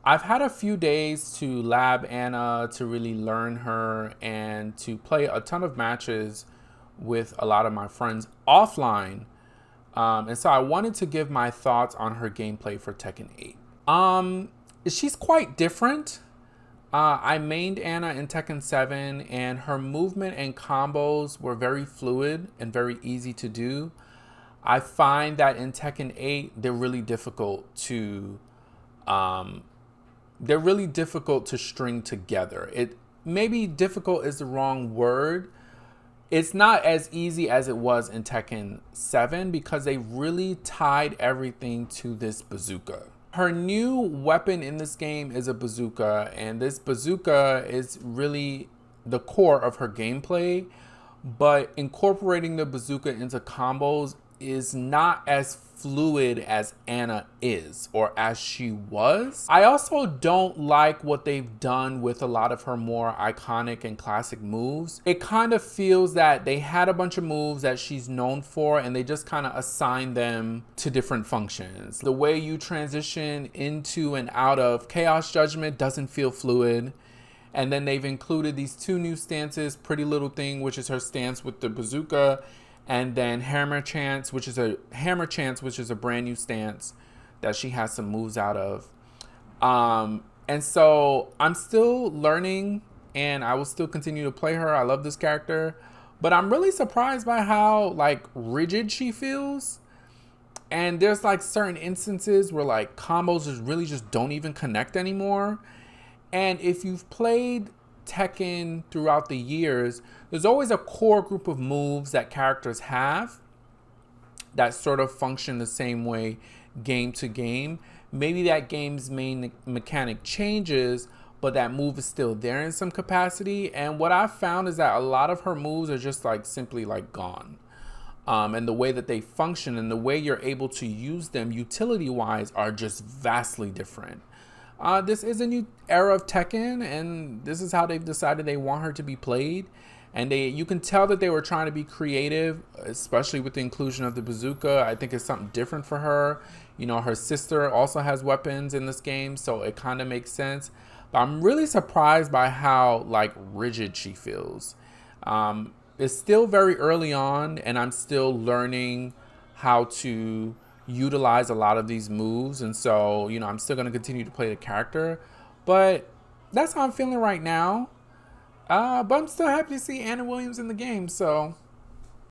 I've had a few days to lab Anna, to really learn her, and to play a ton of matches with a lot of my friends offline. And so I wanted to give my thoughts on her gameplay for Tekken 8. She's quite different. I mained Anna in Tekken 7, and her movement and combos were very fluid and very easy to do. I find that in Tekken 8, um, they're really difficult to string together. It maybe difficult is the wrong word. It's not as easy as it was in Tekken 7 because they really tied everything to this bazooka. Her new weapon in this game is a bazooka, and this bazooka is really the core of her gameplay, but incorporating the bazooka into combos is not as fluid as Anna is, or as she was. I also don't like what they've done with a lot of her more iconic and classic moves. It kind of feels that they had a bunch of moves that she's known for and they just kind of assigned them to different functions. The way you transition into and out of Chaos Judgment doesn't feel fluid. And then they've included these two new stances, Pretty Little Thing, which is her stance with the bazooka, and then Hammer Chance, which is a brand new stance that she has some moves out of. And so I'm still learning, and I will still continue to play her. I love this character, but I'm really surprised by how like rigid she feels. And there's like certain instances where like combos just don't even connect anymore. And if you've played Tekken throughout the years, there's always a core group of moves that characters have that sort of function the same way game to game. Maybe that game's main mechanic changes, but that move is still there in some capacity. And what I've found is that a lot of her moves are just like simply like gone. And the way that they function and the way you're able to use them utility wise are just vastly different. This is a new era of Tekken, and this is how they've decided they want her to be played. And you can tell that they were trying to be creative, especially with the inclusion of the bazooka. I think it's something different for her. You know, her sister also has weapons in this game, so it kind of makes sense. But I'm really surprised by how like rigid she feels. It's still very early on, and I'm still learning how to utilize a lot of these moves, and so you know I'm still going to continue to play the character, but that's how I'm feeling right now. But I'm still happy to see Anna Williams in the game, so